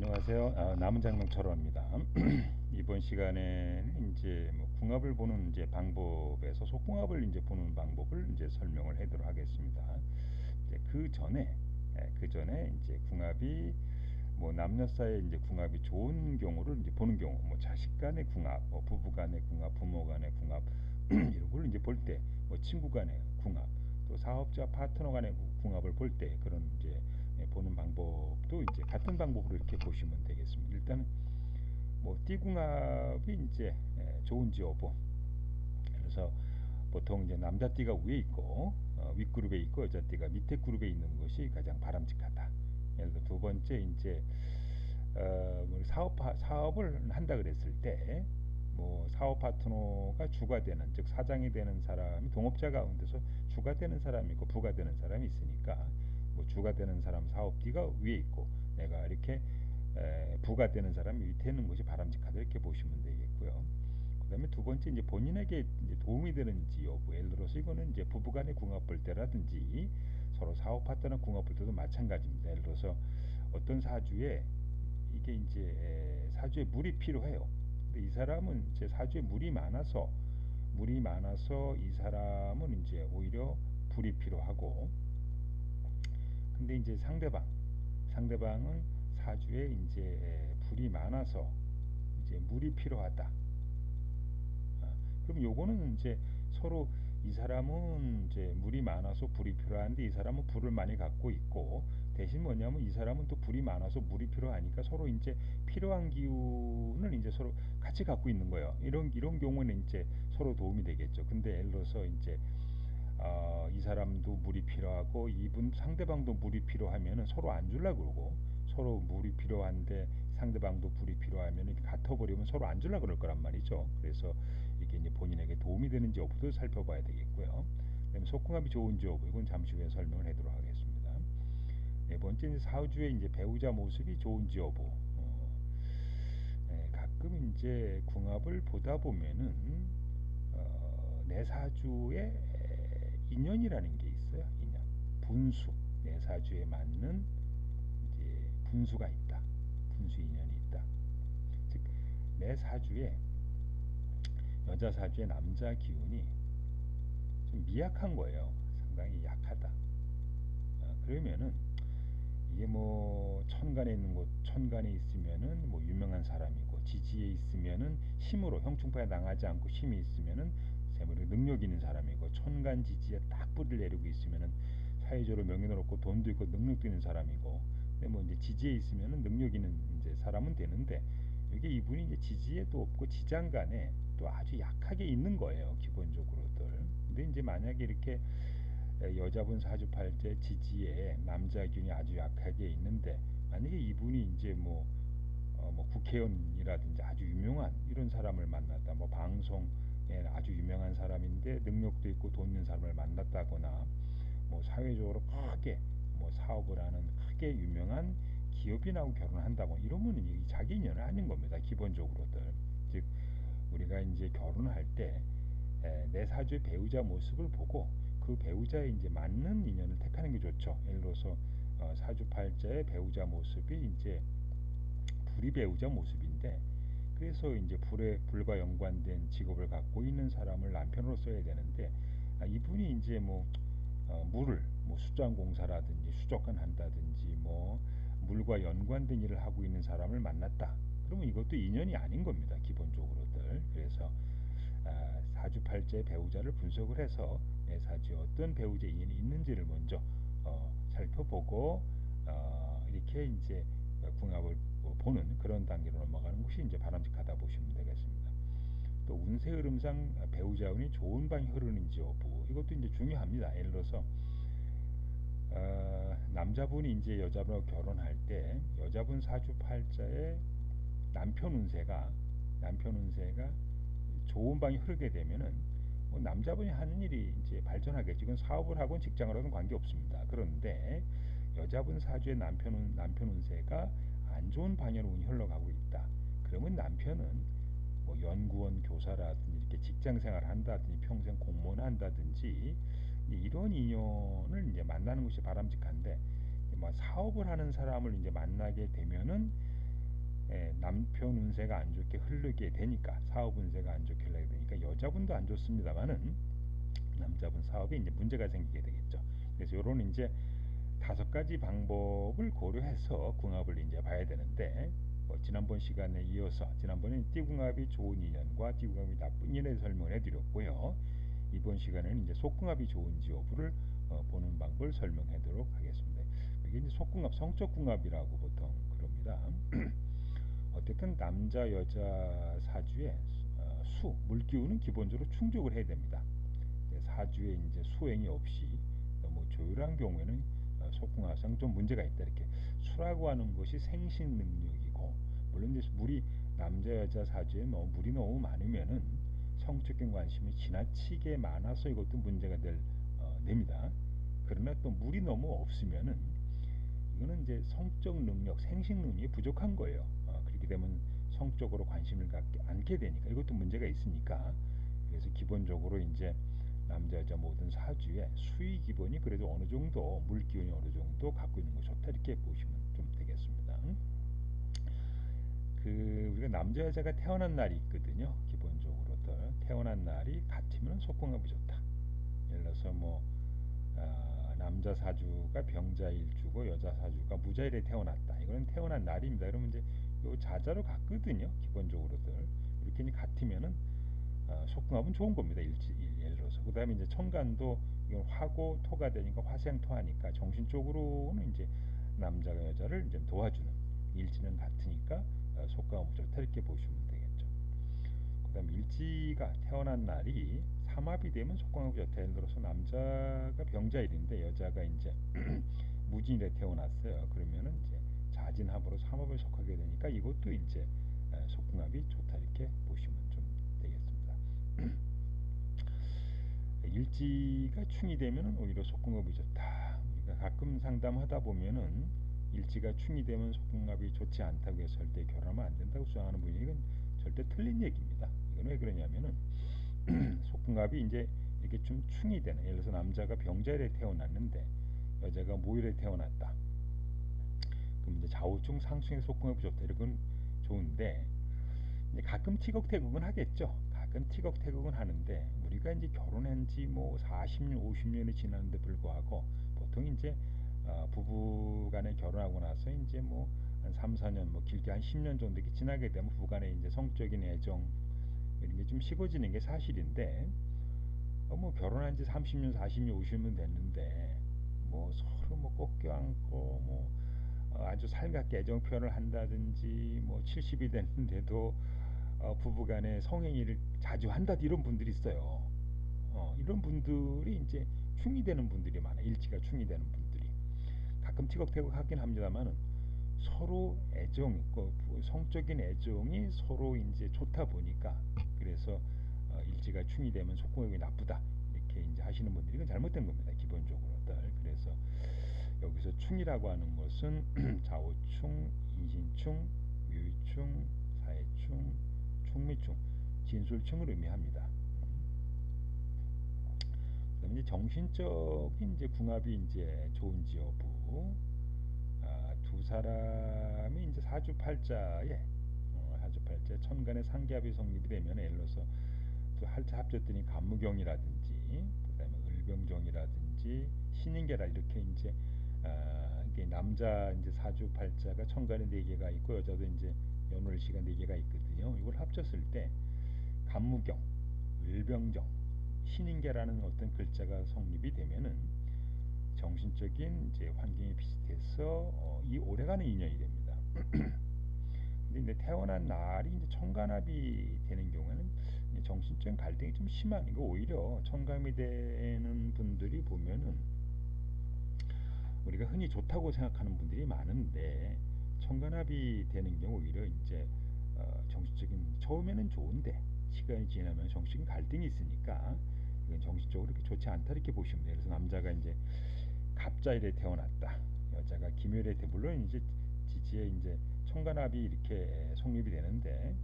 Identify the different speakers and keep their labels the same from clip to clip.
Speaker 1: 안녕하세요. 남은 장명 철원입니다. 이번 시간에는 이제 뭐 궁합을 보는 이제 방법에서 속궁합을 이제 보는 방법을 이제 설명을 하도록 하겠습니다. 이제 그 전에 이제 궁합이 뭐 남녀 사이에 이제 궁합이 좋은 경우를 이제 보는 경우, 뭐 자식 간의 궁합, 뭐 부부 간의 궁합, 부모 간의 궁합 이런 걸 이제 볼 때, 뭐 친구 간의 궁합, 또 사업자 파트너 간의 궁합을 볼 때 그런 이제 보는 방법도 이제 같은 방법으로 이렇게 보시면 되겠습니다. 일단 뭐 띠궁합이 이제 좋은지 여부. 그래서 보통 이제 남자띠가 위에 있고 윗그룹에 있고 여자띠가 밑에 그룹에 있는 것이 가장 바람직하다. 예를 들어 두 번째 이제 뭐 사업을 한다 그랬을 때 뭐 사업 파트너가 주가 되는, 즉 사장이 되는 사람이 동업자 가운데서 주가 되는 사람이 있고 부가 되는 사람이 있으니까, 뭐 주가 되는 사람 사업띠가 위에 있고 내가 이렇게 부가 되는 사람이 밑에 있는 것이 바람직하다 이렇게 보시면 되겠고요. 그다음에 두 번째 이제 본인에게 이제 도움이 되는지 여부. 예를 들어서 이거는 이제 부부간의 궁합 볼 때라든지 서로 사업 파트너 궁합 볼 때도 마찬가지입니다. 예를 들어서 어떤 사주에 이게 이제 사주에 물이 필요해요. 근데 이 사람은 이제 사주에 물이 많아서 이 사람은 이제 오히려 불이 필요하고, 근데 이제 상대방은 사주에 이제 불이 많아서 이제 물이 필요하다. 그럼 요거는 이제 서로 이 사람은 이제 물이 많아서 불이 필요한데 이 사람은 불을 많이 갖고 있고, 대신 뭐냐면 이 사람은 또 불이 많아서 물이 필요하니까 서로 이제 필요한 기운을 이제 서로 같이 갖고 있는 거예요. 이런 경우는 이제 서로 도움이 되겠죠. 근데 예를 들어서 이제 이 사람도 물이 필요하고 이분 상대방도 물이 필요하면은 서로 안 줄라 그러고, 서로 물이 필요한데 상대방도 물이 필요하면 같아 버리면 서로 안 줄라 그럴 거란 말이죠. 그래서 이게 이제 본인에게 도움이 되는지 여부도 살펴봐야 되겠고요. 그다음에 속궁합이 좋은지 여부, 이건 잠시 후에 설명을 하도록 하겠습니다. 네 번째는 사주의 이제 배우자 모습이 좋은지 여부. 가끔 이제 궁합을 보다 보면은 내 사주에 인연이라는 게 있어요. 인연, 분수, 내 사주에 맞는 이제 분수가 있다. 분수 인연이 있다. 즉 내 사주에 여자 사주에 남자 기운이 좀 미약한 거예요. 상당히 약하다. 그러면은 이게 뭐 천간에 있으면은 뭐 유명한 사람이고, 지지에 있으면은 힘으로 형충파에 당하지 않고 힘이 있으면은 세무로 능력 있는 사람이고, 천간 지지에 딱 뿌리를 내리고 있으면은 사회적으로 명예도 높고 돈도 있고 능력도 있는 사람이고, 근데 뭐 이제 지지에 있으면은 능력 있는 이제 사람은 되는데, 이게 이분이 이제 지지에도 없고 지장간에 또 아주 약하게 있는 거예요, 기본적으로들. 근데 이제 만약에 이렇게 여자분 사주팔제 지지에 남자균이 아주 약하게 있는데, 만약에 이분이 이제 뭐 국회의원이라든지 아주 유명한 이런 사람을 만났다, 뭐 방송에 아주 유명한 사람인데 능력도 있고 돈 있는 사람을 만났다거나, 뭐 사회적으로 크게 뭐 사업을 하는 크게 유명한 기업인하고 결혼한다, 뭐 이러면 이게 자기 인연은 아닌 겁니다, 기본적으로들. 즉 우리가 이제 결혼할 때 내 사주의 배우자 모습을 보고 그 배우자에 이제 맞는 인연을 택하는 게 좋죠. 예를 들어서 사주팔자의 배우자 모습이 이제 불이 배우자 모습인데, 그래서 이제 불과 연관된 직업을 갖고 있는 사람을 남편으로 써야 되는데, 이분이 이제 물을 뭐 수자공사라든지 수족관 한다든지 뭐 물과 연관된 일을 하고 있는 사람을 만났다. 그러면 이것도 인연이 아닌 겁니다, 기본적으로들. 그래서 사주팔자의 배우자를 분석을 해서 내 사주에 어떤 배우자 인연이 있는지를 먼저 살펴보고 이렇게 이제 궁합을 보는 그런 단계로 넘어가는 것이 이제 바람직하다 보시면 되겠습니다. 또 운세 흐름상 배우자 운이 좋은 방향 흐르는지 여부, 이것도 이제 중요합니다. 예를 들어서 남자분이 이제 여자분하고 결혼할 때 여자분 사주팔자에 남편 운세가 좋은 방이 흐르게 되면은 뭐 남자분이 하는 일이 이제 발전하겠죠. 이건 사업을 하건 직장을 하건 관계 없습니다. 그런데 여자분 사주의 남편 운세가 안 좋은 방향으로 운이 흘러가고 있다. 그러면 남편은 뭐 연구원 교사라든지 이렇게 직장 생활을 한다든지 평생 공무원 한다든지 이런 인연을 이제 만나는 것이 바람직한데, 뭐 사업을 하는 사람을 이제 만나게 되면은 남편 운세가 안 좋게 흐르게 되니까, 사업 운세가 안 좋게 흐르게 되니까 여자분도 안 좋습니다만은 남자분 사업에 이제 문제가 생기게 되겠죠. 그래서 요런 이제 5가지 방법을 고려해서 궁합을 이제 봐야 되는데, 지난번 시간에 이어서 지난번에 띠궁합이 좋은 인연과 띠궁합이 나쁜 인연에 설명을 해드렸고요. 이번 시간에는 이제 속궁합이 좋은지 여부를 보는 방법을 설명하도록 하겠습니다. 이게 이제 속궁합, 성적 궁합이라고 보통 그럽니다. 어쨌든 남자 여자 사주에 물기운은 기본적으로 충족을 해야 됩니다. 사주에 이제 수행이 없이 너무 조율한 경우에는 속궁합상 좀 문제가 있다. 이렇게 수라고 하는 것이 생식 능력이고, 물론 이제 물이 남자 여자 사주에 물이 너무 많으면은 성적인 관심이 지나치게 많아서 이것도 문제가 됩니다. 그러나 또 물이 너무 없으면은 이거는 이제 성적 능력, 생식 능력이 부족한 거예요. 그렇게 되면 성적으로 관심을 갖지 않게 되니까 이것도 문제가 있으니까, 그래서 기본적으로 이제 남자 여자 모든 사주에 수의 기본이 그래도 어느 정도 물기운이 어느 정도 갖고 있는 것이 좋다, 이렇게 보시면 좀 되겠습니다. 우리가 남자 여자가 태어난 날이 있거든요. 기본적으로들 태어난 날이 같으면 속궁합이 좋다. 예를 들어서 남자 사주가 병자일주고 여자 사주가 무자일에 태어났다. 이거는 태어난 날입니다. 그러면 이제 요 자자로 같거든요. 기본적으로들 이렇게 같으면은 속궁합은 좋은 겁니다. 예를 들어서 그 다음에 이제 천간도 이건 화고 토가 되니까 화생토하니까 정신적으로는 이제 남자가 여자를 이제 도와주는, 일지는 같으니까 속궁합이 좋다, 이렇게 보시면 되겠죠. 그 다음에 일지가 태어난 날이 삼합이 되면 속궁합이 좋다. 예를 들어서 남자가 병자일인데 여자가 이제 무진일에 태어났어요. 그러면은 이제 자진합으로 삼합에 속하게 되니까 이것도 이제 속궁합이 좋다, 이렇게 보시면 좀 되겠습니다. 일지가 충이 되면 오히려 속궁합이 좋다. 우리가 가끔 상담하다 보면은 일지가 충이 되면 속궁합이 좋지 않다고 해서 절대 결혼하면 안 된다고 주장하는 분이, 이건 절대 틀린 얘기입니다. 이건 왜 그러냐면은 속궁합이 이제 이렇게 좀 충이 되는, 예를 들어서 남자가 병자일에 태어났는데 여자가 모일에 태어났다. 그럼 이제 좌우충 상충의 속궁합이 좋다, 이건 좋은데 이제 가끔 티격태격은 하겠죠. 가끔 티격태격은 하는데 우리가 이제 결혼한 지 40년, 50년이 지났는데 불구하고 보통 이제 부부간에 결혼하고 나서 이제 한 3, 4년, 길게 한 10년 정도 이렇게 지나게 되면 부부간에 이제 성적인 애정 이런 게 좀 식어지는 게 사실인데, 결혼한 지 30년, 40년, 50년 됐는데 서로 꼭 껴안고 아주 살갑게 애정 표현을 한다든지 70이 됐는데도 부부간에 성행위를 자주 한다, 이런 분들이 있어요. 이런 분들이 이제 충이 되는 분들이 많아. 일지가 충이 되는 분들이 가끔 티격태격 하긴 합니다만은 서로 애정, 성적인 애정이 서로 이제 좋다 보니까, 그래서 일지가 충이 되면 속궁합이 나쁘다, 이렇게 이제 하시는 분들이, 이건 잘못된 겁니다. 기본적으로들. 그래서 여기서 충이라고 하는 것은 좌우충, 인신충, 묘유충, 사해충, 충미충, 진술충을 의미합니다. 그다음에 이제 정신적인 이제 궁합이 이제 좋은지 여부, 두 사람이 이제 사주팔자에 천간에 상기합이 성립이 되면, 예를 들어서 또 할자 합쳤더니 간무경이라든지 그다음에 을병정이라든지 신인계라, 이렇게 이제 이게 남자 이제 사주팔자가 천간에 4개가 있고 여자도 이제 연월시가 4개가 있거든요. 이걸 합쳤을 때 간무경, 을병정, 신인계라는 어떤 글자가 성립이 되면은 정신적인 이제 환경이 비슷해서 이 오래가는 인연이 됩니다. 근데 이제 태어난 날이 이제 천간합이 되는 경우에는 정신적인 갈등이 좀 심한, 이거 오히려 천간이 되는 분들이 보면은 우리가 흔히 좋다고 생각하는 분들이 많은데, 천간합이 되는 경우 오히려 이제 정신적인, 처음에는 좋은데 시간이 지나면 정신적인 갈등이 있으니까 이건 정신적으로 이렇게 좋지 않다, 이렇게 보시면 돼요. 그래서 남자가 이제 갑자일에 태어났다, 여자가 김열에 물론 이제 지지에 이제 천간합이 이렇게 성립이 되는데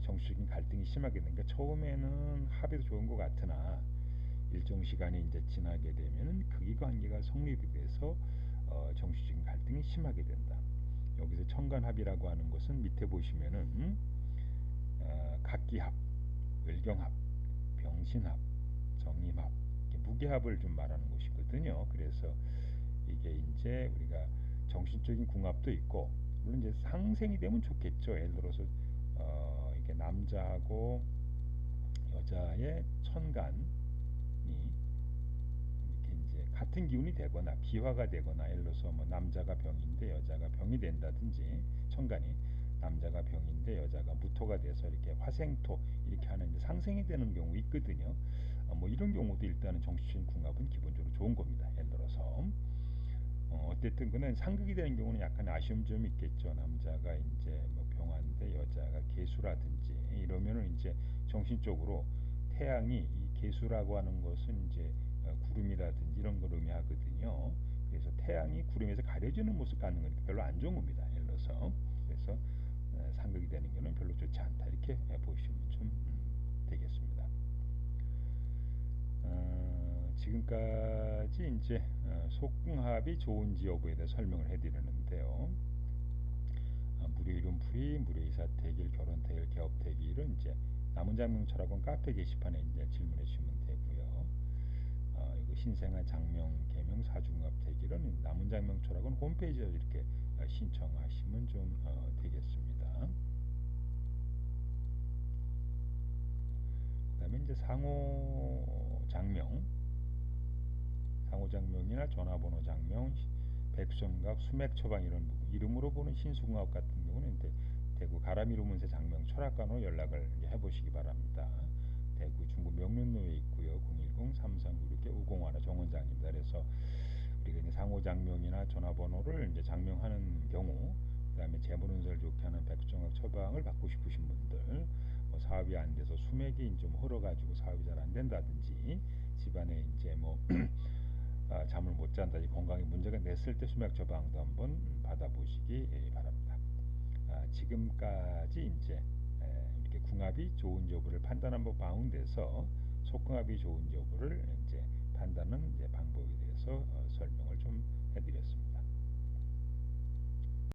Speaker 1: 정치적인 갈등이 심하게 되니까 처음에는 합의도 좋은 것 같으나 일정 시간이 이제 지나게 되면은 극의 관계가 성립이 돼서 정치적인 갈등이 심하게 된다. 여기서 천간합이라고 하는 것은 밑에 보시면은 각기합, 을경합, 병신합, 정임합, 무게합을 좀 말하는 것이거든요. 그래서 이게 이제 우리가 정신적인 궁합도 있고, 물론 이제 상생이 되면 좋겠죠. 예를 들어서 이게 남자하고 여자의 천간이 이렇게 이제 같은 기운이 되거나 비화가 되거나, 예를 들어서 뭐 남자가 병인데 여자가 병이 된다든지, 천간이 남자가 병인데 여자가 무토가 돼서 이렇게 화생토 이렇게 하는 이제 상생이 되는 경우 있거든요. 뭐 이런 경우도 일단은 정신적인 궁합은 기본적으로 좋은 겁니다. 예를 들어서 어쨌든 그는 상극이 되는 경우는 약간 아쉬운 점이 있겠죠. 남자가 이제 뭐 병화인데 여자가 계수라든지 이러면은 이제 정신적으로 태양이 이 계수라고 하는 것은 이제 구름이라든지 이런 걸 의미하거든요. 그래서 태양이 구름에서 가려지는 모습 갖는 거니까 별로 안 좋은 겁니다. 예를 들어서 그래서 상극이 되는 경우는 별로 좋지 않다 이렇게 보시면 좀 되겠습니다. 지금까지 이제 속궁합이 좋은지 여부에 대해 설명을 해드렸는데요. 무료이론풀이, 무료이사택일, 결혼택일, 개업택일은 이제 남은장명철학원 카페 게시판에 이제 질문해 주시면 되고요. 이거 신생아 장명 개명 사중합택일은 남은장명철학원 홈페이지에서 이렇게 신청하시면 좀 되겠습니다. 그다음에 이제 상호장명이나 전화번호 장명, 백선갑, 수맥 처방 이런 부분, 이름으로 보는 신수궁합 같은 경우는 대구 가람이루문세 장명 철학관으로 연락을 해보시기 바랍니다. 대구 중구 명륜로에 있고요. 010-3396-5051 정원장입니다. 그래서 우리가 이제 상호장명이나 전화번호를 이제 장명하는 경우, 그다음에 재물운세를 좋게 하는 백종학 처방을 받고 싶으신 분들, 뭐 사업이 안 돼서 수맥이 좀 흘러가지고 사업이 잘 안 된다든지, 집안에 이제 뭐 잠을 못 잔다든지 건강에 문제가 됐을 때 수맥 처방도 한번 받아보시기 바랍니다. 지금까지 이제 이렇게 궁합이 좋은 여부를 판단한 법 가운데서 속궁합이 좋은 여부를 이제 판단하는 이제 방법에 대해서 설명을 좀 해드렸습니다.